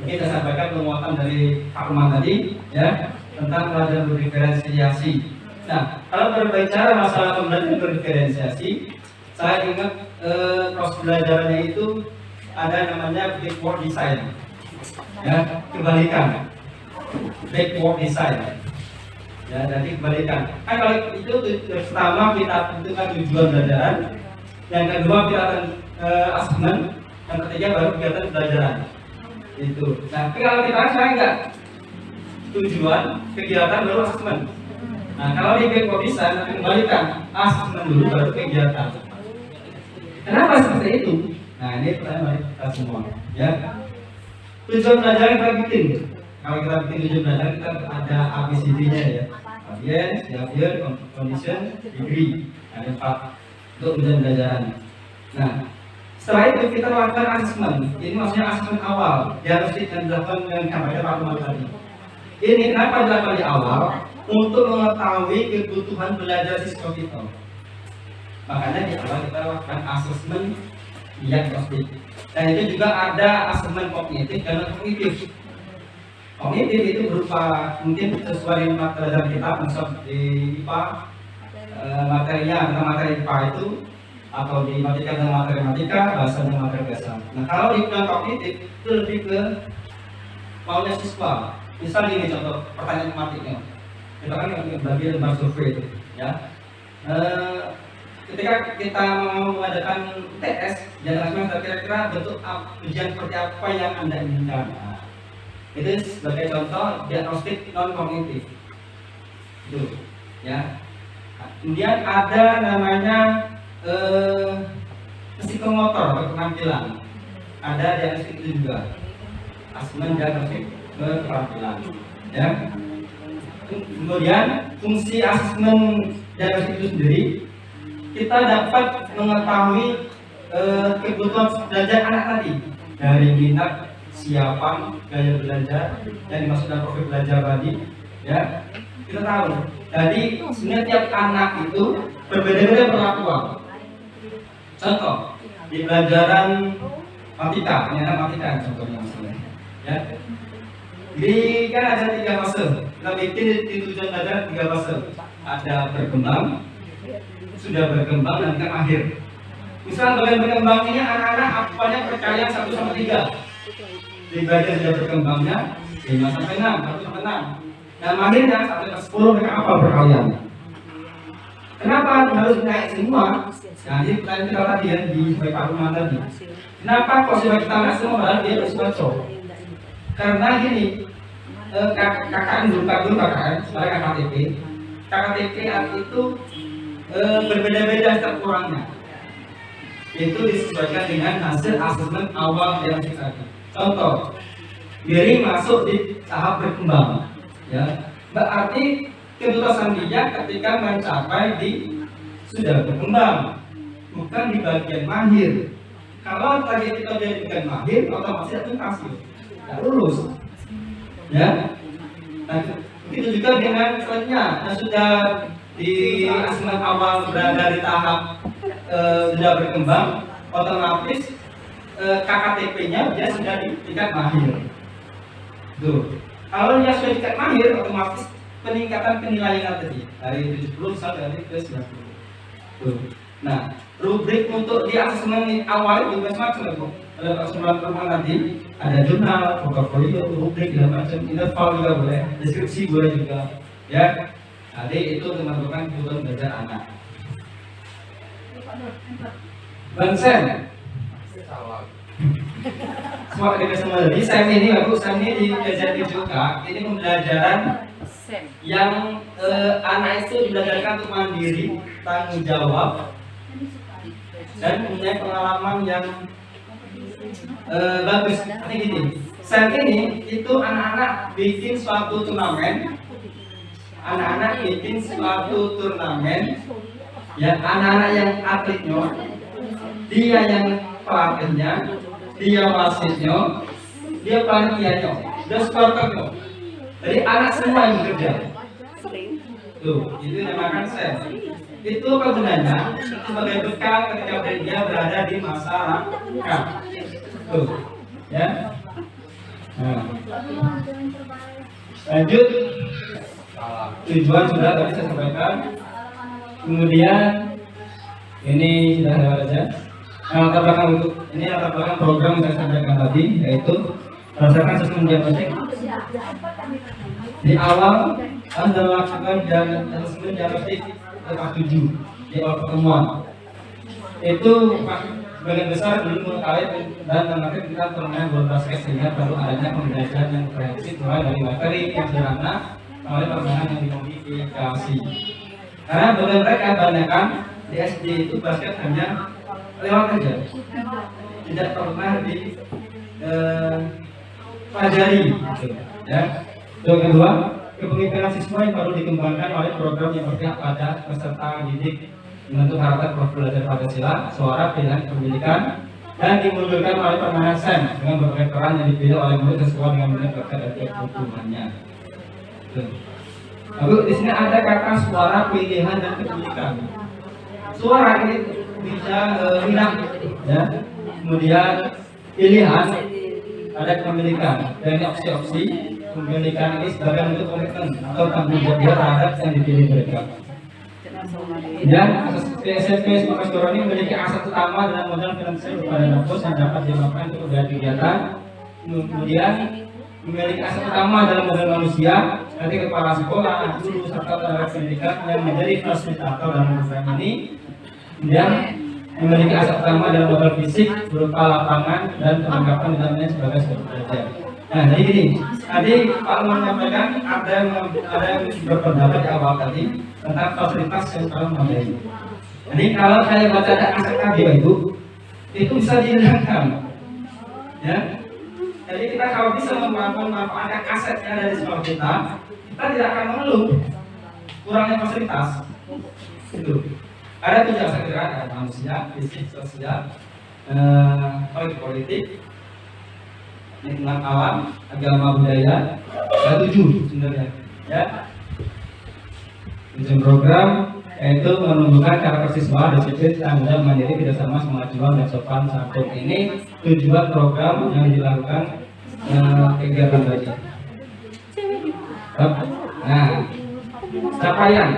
Mungkin saya sampaikan penguatan dari Pak Umar tadi, ya, tentang pelajaran berdiferensiasi. Nah, kalau berbicara masalah pembelajaran berdiferensiasi, saya ingat proses belajarannya itu ada namanya backward design, ya, kebalikan, backward design, ya, jadi kebalikan. Kan kalau itu pertama kita tentukan tujuan belajaran, yang kedua kita akan asesmen, yang ketiga baru kegiatan pelajaran. Itu. Nah, tapi kalau kita saya enggak tujuan, kegiatan baru asesmen. Nah, kalau di Beko bisa nanti kembalikan asesmen dulu baru kegiatan. Kenapa seperti itu? Nah, ini pertanyaan kita semua. Ya, tujuan belajar kita bikin. Kalau kita bikin tujuan belajar kita ada ABCD-nya ya. Audience, behavior, condition, degree. Ada 4 untuk tujuan belajaran. Nah, setelah itu kita melakukan asesmen. Ini maksudnya asesmen awal. Diagnostik yang dilakukan dengan kampanye Pak Umar tadi. Ini kenapa dilakukan di awal? Untuk mengetahui kebutuhan belajar siswa kita. Makanya di awal kita lakukan asesmen diagnostik. Dan itu juga ada asesmen kognitif dan non kognitif. Kognitif itu berupa mungkin sesuai dengan pelajaran kita, misal di IPA materinya tentang materi IPA itu, atau di matematika dengan materi matematika, bahasa dengan materi biasa. Nah, kalau di non kognitif itu lebih ke maunya siswa. Misal ini contoh pertanyaan tematiknya. Kita kan bagi lembar survei itu, ya. Ketika kita mau mengadakan tes, jangan kira-kira bentuk ujian seperti apa yang Anda inginkan. Nah, itu sebagai contoh diagnostik non kognitif. Itu, ya. Kemudian ada namanya psikomotor atau penampilan. Ada diagnostik itu juga. Asesmen diagnostik keterampilan, ya. Kemudian fungsi asesmen diagnostik itu sendiri, kita dapat mengetahui kebutuhan belajar anak tadi dari minat, siapan, gaya belajar yang dimaksud dalam profil belajar tadi, ya. Kita tahu. Jadi sebenarnya tiap anak itu berbeda-beda perlakuan. Contoh di pelajaran matematika, ini ada matematika contohnya misalnya, ya. Di kan ada 3 fase. Kita bikin di tujuan belajar 3 fase. Ada berkembang, sudah berkembang dan kan akhir. Misal bagian berkembang ini anak-anak apanya percaya 1 sampai 3. Di bagian sudah berkembangnya 5 sampai 6, 1 sampai 6. Dan akhirnya sampai ke 10 mereka apa perkalian. Kenapa harus naik semua? Nah, ini pertanyaan kita tadi ya di Pak Rumah tadi. Kenapa kok sudah kita naik semua padahal dia harus baca? Karena gini, KKN dulu KKN, sekarang KKTP. KKTP itu berbeda-beda setiap kurangnya. Itu disesuaikan dengan hasil asesmen awal yang kita. Contoh, Giri masuk di tahap berkembang, ya. Berarti ketuntasan dia ketika mencapai di sudah berkembang, bukan di bagian mahir. Kalau target kita jadi bagian mahir, otomatis tuntas, tidak lulus, ya. Nah, begitu juga dengan selanjutnya yang sudah di asesmen awal berada di tahap sudah berkembang, otomatis KKTP-nya dia sudah di tingkat mahir. Tuh. Kalau dia sudah di tingkat mahir, otomatis peningkatan penilaian tadi dari 70 sampai ke 90. Tuh. Nah, rubrik untuk di asesmen awal juga macam-macam. Ada asesmen pertama nanti ada jurnal, portofolio, rubrik dan macam, interval juga boleh, deskripsi boleh juga, ya. Jadi itu teman-teman kebutuhan belajar anak. Bansen. Semua kita semua jadi SEM ini, bagus. SEM ini diajari juga. Ini pembelajaran yang anak itu dibelajarkan untuk mandiri, tanggung jawab, dan punya pengalaman yang bagus. Ini gini, SEM ini itu anak-anak bikin suatu turnamen. Anak-anak bikin suatu turnamen, ya, anak-anak yang atletnya, dia yang pelatihnya, dia wasitnya, dia panitianya, dia supporternya. Jadi anak semua yang bekerja. Tuh, itu namakan SEM. Itu kegunanya sebagai bekal ketika dia berada di masyarakat. Tuh, ya. Nah. Lanjut. Tujuan sudah tadi saya sampaikan. Kemudian ini sudah lewat saja. Latar belakang untuk ini latar belakang program yang saya sampaikan tadi, yaitu berdasarkan asesmen diagnostik. Di awal Anda melakukan asesmen diagnostik kelas 7 di awal pertemuan. Itu sebagian besar belum mengetahui dan mengerti tentang permainan bola basket, sehingga perlu adanya pembelajaran yang komprehensif mulai dari materi yang sederhana oleh permainan yang dimodifikasi. Karena bagi mereka kebanyakan di SD itu basket hanya lewat aja, tidak pernah pelajari, gitu, ya. Yang kedua, kepemimpinan siswa yang baru dikembangkan oleh program yang berpihak pada peserta didik menentukan karakter profil belajar Pancasila, suara pilihan pendidikan, dan dimundurkan oleh permainan SEM dengan berbagai peran yang dipilih oleh murid sesuai dengan minat bakat dan kebutuhannya. Lalu di sini ada kata suara pilihan dan pendidikan. Suara ini bisa bilang, ya. Kemudian pilihan ada kepemilikan, dan ini opsi-opsi. Kepemilikan ini sebagai bentuk komitmen atau tanggung jawab terhadap yang dipilih mereka. Dan SMP Semangat Skoro ini memiliki aset utama dalam modal finansial berupa dana pos yang dapat dilakukan untuk berbagai kegiatan. Kemudian memiliki aset utama dalam modal manusia, nanti kepala sekolah, guru serta tenaga pendidikan yang menjadi fasilitator dalam program ini. Kemudian memiliki aset utama dalam modal fisik berupa lapangan dan perlengkapan di dalamnya sebagai sumber belajar. Nah, jadi gini, tadi Pak menyampaikan ada yang berpendapat di awal tadi tentang fasilitas yang kurang memadai. Jadi kalau saya baca ada aset tadi itu bisa dihilangkan, ya. Jadi kita kalau bisa memanfaatkan aset yang ada di sekolah kita tidak akan mengeluh kurangnya fasilitas. Itu ada 7 aset kira, ada manusia, fisik, sosial, politik, lingkungan alam, agama, budaya. Ada 7 sebenarnya, ya. Tujuan program yaitu menumbuhkan karakter siswa, disiplin, tanggung jawab, mandiri, kerjasama, semangat juang, dan sopan santun. Ini tujuan program yang dilakukan kegiatan tadi. Nah, capaian.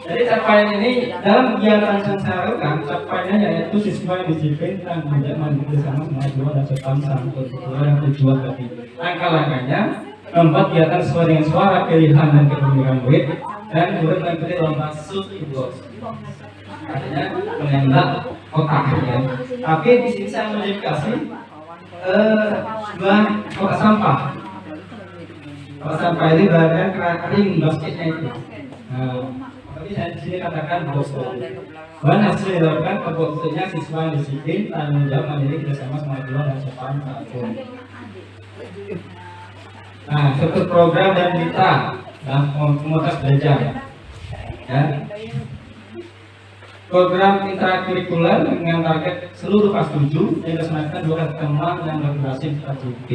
Jadi capaian ini dalam kegiatan yang saya lakukan, capaiannya yaitu siswa yang disiplin, tanggung jawab, mandiri, kerjasama, semangat juang, dan sopan santun. Itu yang tujuan tadi. Langkah-langkahnya membuat kegiatan sesuai dengan suara pilihan dan kepemilikan murid, dan murid mengikuti lomba shootbox, artinya menembak kotak, ya. Tapi di sini saya modifikasi sebuah kotak sampah. Kotak sampah ini bagian ring basketnya itu. Nah, tapi saya di sini katakan botol. Bahan hasil dilakukan kebutuhannya siswa yang disiplin, tanggung jawab, mandiri, kerjasama, semangat juang, dan sopan santun. Nah, struktur program dan mitra dalam komunitas belajar, ya. Program intrakurikuler dengan target seluruh kelas 7 yang dilaksanakan 2 kali pertemuan yang berdurasi 4 JP.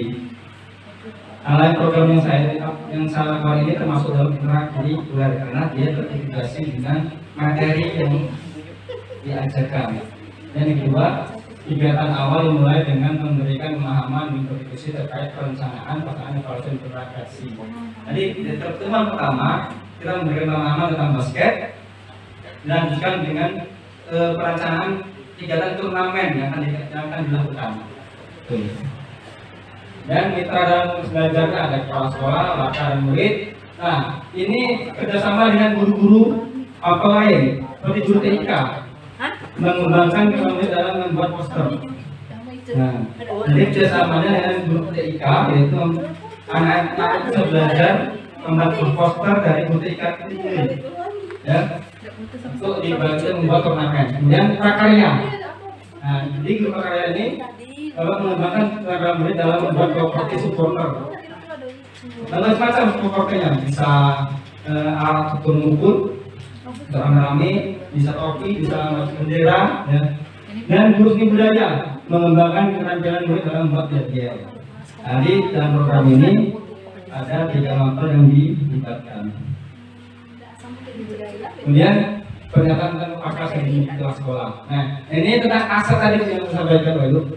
Nah, lain program yang saya lakukan ini termasuk dalam intrakurikuler karena dia terintegrasi dengan materi yang diajarkan. Dan yang kedua, kegiatan awal dimulai dengan memberikan pemahaman mengikuti terkait perencanaan, pelaksanaan, evaluasi, dan implementasi. Jadi di pertemuan pertama kita memberikan pemahaman tentang basket, dilanjutkan dengan perencanaan kegiatan turnamen yang akan dilakukan. Dan mitra dalam belajarnya ada kepala sekolah, laka, dan murid. Nah, ini kerjasama dengan guru-guru apa lain seperti guru TIK, mengembangkan kemampuan dalam membuat poster. Nah, jadi kerjasamanya dengan guru TIK, yaitu anak-anak bisa belajar membuat poster dari guru TIK ini, ya, untuk dibagi membuat turnamen. Kemudian prakarya. Nah, jadi guru prakarya ini mengembangkan program murid dalam membuat properti supporter. Lalu macam supporternya bisa alat ukur mengukur, rame-rame, bisa topi, bisa bendera, ya. Dan guru seni budaya mengembangkan keterampilan murid dalam membuat yel-yel. Jadi dalam program ini ada 3 materi yang dilibatkan. Kemudian pernyataan tentang akar di kelas sekolah. Nah, ini tentang aset tadi yang saya sampaikan dulu.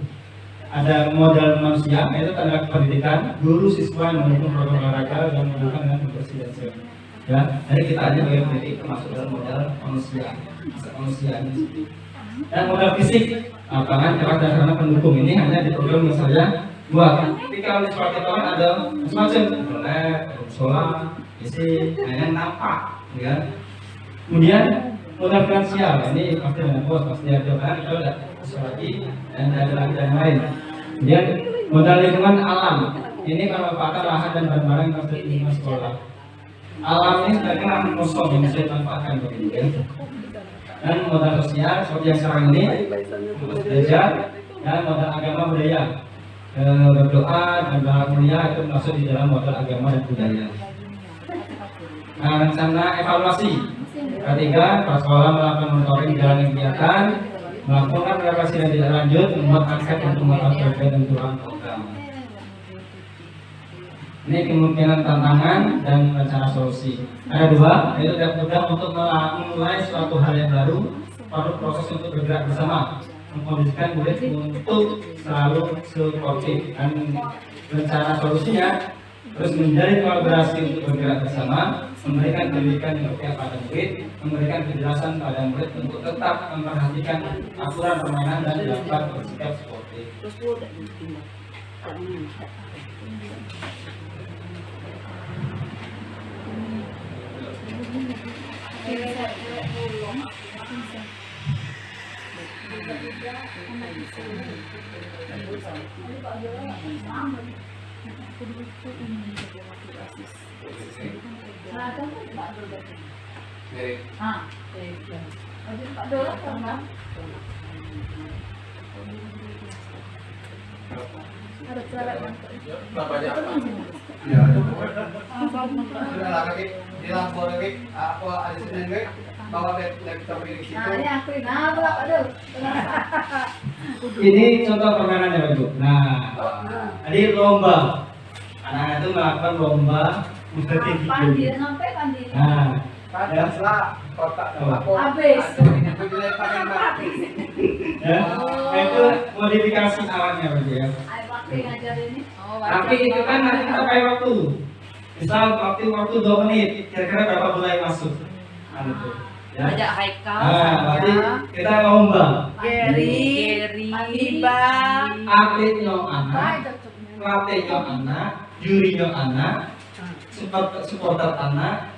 Ada modal manusia, yaitu tenaga pendidikan, guru, siswa yang mendukung program olahraga dan mendukung dengan bersih dan sehat. Ya, jadi kita aja sebagai pendidik termasuk dalam modal manusia, aset manusia ini. Dan modal fisik, lapangan, kelas, dan sarana pendukung ini hanya di program misalnya buat. Tapi kalau di sekolah kita kan ada macam-macam, lab, solar, isi, yang nampak, ya. Kemudian modal finansial, ini pasti ada bos, pasti ada kan, itu ada lagi, dan ada lagi dan lain. Kemudian modal lingkungan alam, ini pemanfaatan lahan dan barang-barang yang tersedia di sekolah. Alam ini sebenarnya alam kosong yang bisa dimanfaatkan begitu ya. Dan modal sosial seperti yang sekarang ini belajar, dan modal agama budaya, berdoa dan bermulia itu masuk di dalam modal agama dan budaya. Nah, rencana evaluasi ketiga, kepala sekolah melakukan monitoring jalan kegiatan, melakukan evaluasi dan tidak lanjut, membuat angket untuk melakukan PPT dan turun program. Ini kemungkinan tantangan dan rencana solusi. Ada dua, yaitu tidak mudah untuk memulai suatu hal yang baru, perlu proses untuk bergerak bersama, mengkondisikan murid untuk selalu suportif, dan rencana solusinya terus menjalin kolaborasi untuk bergerak bersama, memberikan pendidikan yang berpihak pada murid, memberikan penjelasan pada murid untuk tetap memperhatikan aturan permainan dan dapat bersikap sportif. Ini contoh permainannya Pak Ibu. Nah, tadi lomba. Anak-anak itu melakukan lomba tinggi. Nah, Habis. ya, itu modifikasi alatnya Pak Ibu ya. Tapi itu kan nanti kita pakai waktu. Misal waktu 2 menit, kira-kira berapa bola yang masuk? Itu. Ya. Ajak Haikal, Berarti kita lomba. Gary, Iba, Atletnya anak, pelatihnya anak, jurinya anak, supporter anak,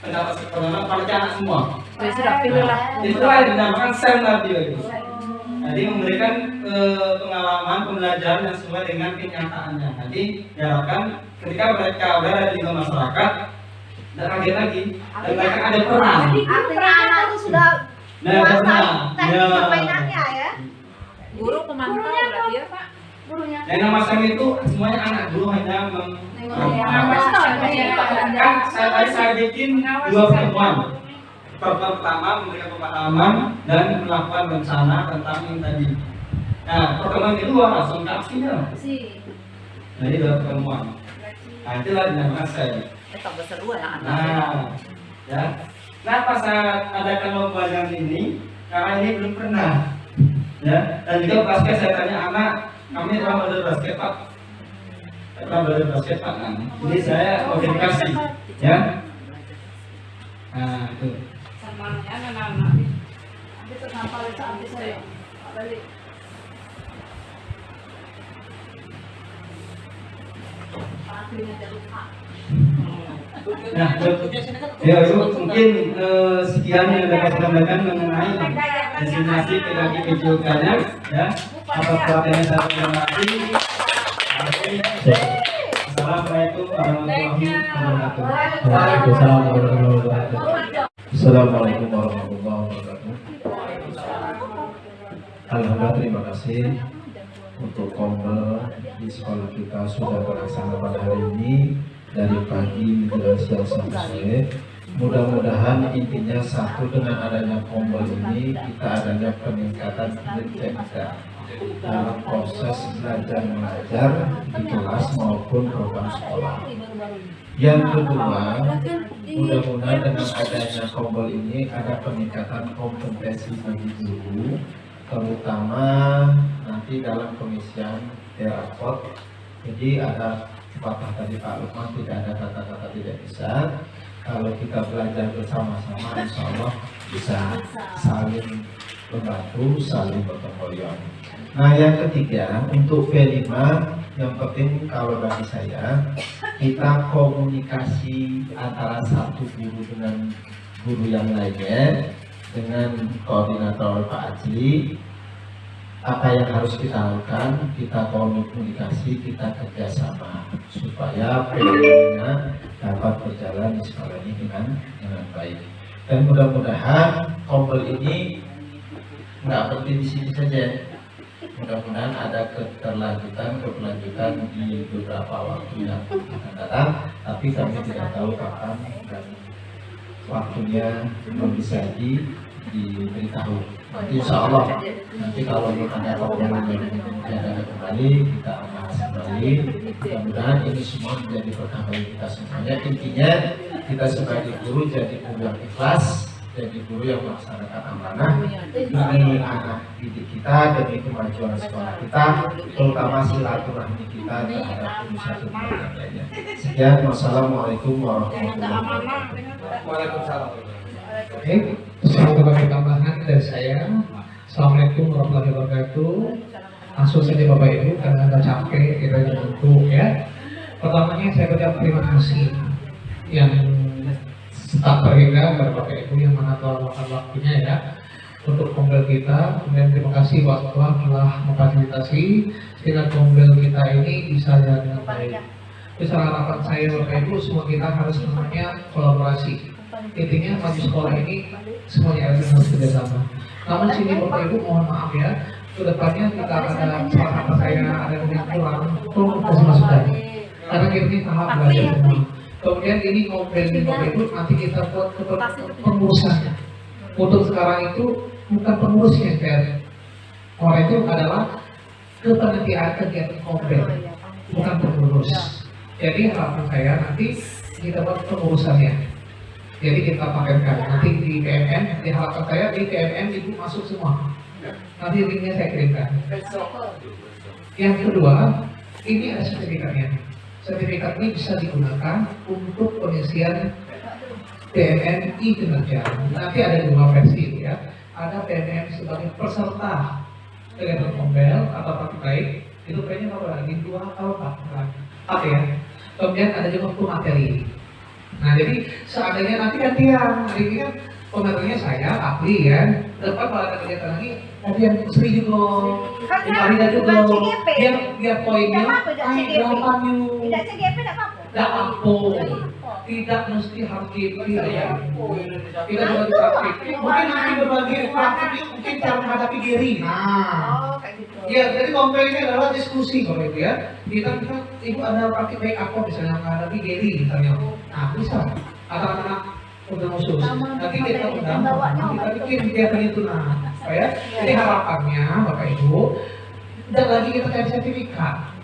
pendapat supporter anak, panitia anak semua. sudah pilih lah. Itulah yang dinamakan sel radio itu. Jadi memberikan pengalaman pembelajaran yang sesuai dengan kenyataannya. Jadi diharapkan ketika mereka berada di tengah masyarakat, tidak kaget lagi, dan mereka ada peran. Artinya anak itu sudah menguasai teknik permainannya ya. Guru pemantau berarti ya Pak. Gurunya. Yang nama SEM itu semuanya anak guru hanya kan saya bikin 2 pertemuan. Pertemuan pertama memberikan pemahaman dan melakukan rencana tentang yang tadi. Nah, pertemuan kedua langsung ke aksinya. Jadi 2 pertemuan. Nah, itulah dinamakan SEM. Tetap berseru anak-anak. Nah, ya. Kenapa saya adakan lomba yang ini? Karena ini belum pernah. Ya, dan juga basket saya tanya anak, kami pernah belajar basket Pak. Saya pernah belajar basket Pak. Nah, jadi saya modifikasi, ya. Nah, itu. Sama anak-anak. Habis itu sampah sampai saya. Balik. Nah, ya Ibu, mungkin sekian yang dapat saya sampaikan mengenai destinasi PKK PJOK-nya, ya. Atas perhatiannya saya terima kasih. Assalamualaikum warahmatullahi wabarakatuh. Waalaikumsalam warahmatullahi wabarakatuh. Assalamualaikum warahmatullahi wabarakatuh. Alhamdulillah, terima kasih untuk kombel di sekolah kita sudah terlaksana pada hari ini dari pagi menjelang siang sampai sore. Mudah-mudahan intinya satu, dengan adanya kombel ini kita adanya peningkatan kinerja dalam proses belajar mengajar di kelas maupun program sekolah. Yang kedua, mudah-mudahan dengan adanya kombel ini ada peningkatan kompetensi bagi guru, terutama nanti dalam pengisian rapot. Jadi ada pepatah tadi Pak Lukman, tidak ada kata-kata tidak bisa. Kalau kita belajar bersama-sama, insya Allah bisa saling membantu, saling bertanggung jawab. Nah, yang ketiga, untuk P5 yang penting kalau bagi saya, kita komunikasi antara satu guru dengan guru yang lainnya, dengan koordinator Pak Aji. Apa yang harus kita lakukan, kita komunikasi, kita kerjasama supaya P5-nya dapat berjalan di sekolah ini dengan baik. Dan mudah-mudahan kompel ini nggak berhenti di sini saja. Mudah-mudahan ada keberlanjutan di beberapa waktu yang akan datang, tapi kami tidak tahu kapan dan waktunya belum bisa diberitahu. Insya Allah nanti kalau ada waktu yang ada kembali kita bahas kembali. Mudah-mudahan ini semua menjadi berkah bagi kita semuanya. Intinya kita sebagai guru jadi guru yang ikhlas, jadi guru yang melaksanakan amanah demi anak didik kita, demi kemajuan sekolah kita, terutama silaturahmi kita terhadap guru satu yang lainnya. Sekian, wassalamualaikum warahmatullahi wabarakatuh. Waalaikumsalam. Oke, satu bagi tambahan dari saya. Assalamualaikum warahmatullahi wabarakatuh. Langsung saja Bapak Ibu karena Anda capek kita ngantuk ya. Pertamanya saya ucap terima kasih yang tak terhingga kepada Bapak Ibu yang mana telah meluangkan waktunya ya untuk kompel kita. Kemudian terima kasih Pak Sekolah telah memfasilitasi sehingga kompel kita ini bisa jalan dengan baik. Besar harapan saya Bapak Ibu semua kita harus namanya kolaborasi. Intinya maju sekolah ini semuanya harus kerjasama. Namun sini Bapak Ibu mohon maaf ya, kedepannya kita ada salah kata saya ada yang kurang, tolong kasih masukan. Karena ini tahap belajar semua. Kemudian ini kompel ini Bapak Ibu nanti kita buat pengurusannya. Untuk sekarang itu bukan pengurusnya kayak orang itu adalah kepanitiaan kegiatan kompel, bukan pengurus. Jadi harapan saya nanti kita buat pengurusannya. Jadi kita paketkan nanti di PMN, diharapkan saya di PMN itu masuk semua. Nanti linknya saya kirimkan. Yang kedua, ini ada sertifikatnya. Sertifikat ini bisa digunakan untuk pengisian PMN kinerja. Nanti ada dua versi ya. Ada PMN sebagai peserta kegiatan kompel atau praktik baik, itu kayaknya kalau lagi 2 atau 4 ya. Kemudian ada juga untuk materi. Nah jadi seandainya nanti gantian, hari ini kan pemeternya saya, ahli ya. Depan kalau ada kegiatan lagi, ada yang Sri juga, Arida juga. Biar poinnya, gampang yuk. Tidak CGP tidak apa-apa. Tidak apa, tidak mesti harus gitu ya. Tidak berbagi praktik. Mungkin nanti berbagi praktik mungkin cara menghadapi diri. Nah, ya jadi kompel ini adalah diskusi kalau itu ya. Kita ibu ada praktik baik apa misalnya menghadapi diri misalnya. Nah bisa. Atau anak udah khusus. Nanti kita undang, kita bikin kegiatan itu nah, ya. Jadi harapannya Bapak Ibu, dan lagi kita cari sertifikat.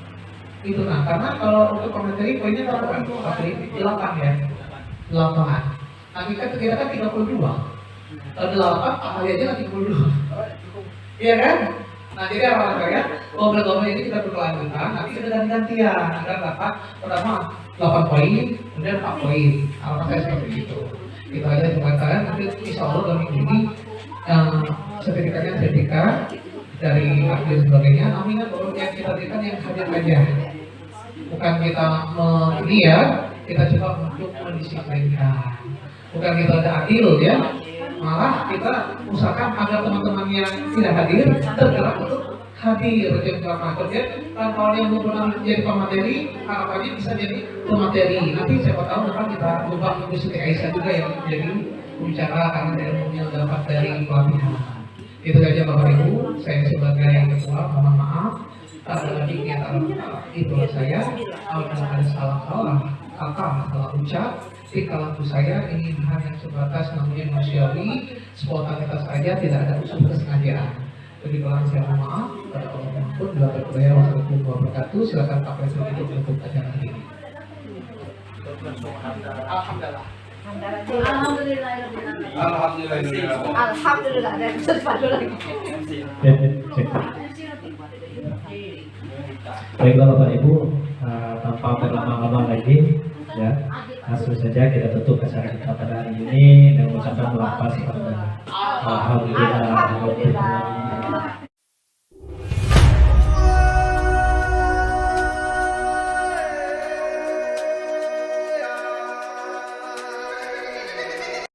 Itu nah, karena kalau untuk komentari poinnya berapa kan? 8 ya, 8. Nanti kan kita kan 32. Kalau 8 ahli aja kan 32. Iya kan? Nah jadi harapan saya, ngobrol-ngobrol ini kita berkelanjutan, nanti kita ganti-gantian agar dapat pertama 8 poin, kemudian 4 poin. Harapan saya seperti itu. Itu aja teman-teman. Nanti insya Allah dalam minggu ini sertifikatnya sertifikat dari ahli dan sebagainya. Amin baru yang kita berikan yang hadir aja. Bukan kita ini ya, kita coba untuk mendisiplinkan. Bukan kita ada adil ya, malah kita usahakan agar teman-teman yang tidak hadir tergerak untuk hadir jadi pemateri. Dan kalau yang belum menjadi pemateri, harapannya bisa jadi pemateri. Nanti siapa tahu depan kita ubah Ibu Siti Aisyah juga yang menjadi pembicara karena ilmunya dapat dari pelatihan. Itu saja Bapak Ibu, saya sebagai ketua mohon maaf. Ada lagi di antara itu saya, kalau ada salah kata, salah ucap, kalau saya ini hanya sebatas namanya manusiawi, spontanitas saja, tidak ada unsur kesengajaan. Jadi kalau saya mohon maaf, pada Allah maupun bila berkebaya wassalamualaikum warahmatullahi wabarakatuh. Silakan Pak Presiden untuk acara ini. Alhamdulillah. Alhamdulillah ada sesuatu lagi. Baiklah Bapak Ibu, tanpa berlama-lama lagi, ya, langsung saja kita tutup acara kita pada hari ini dengan mengucapkan lafaz hamdalah. Alhamdulillah.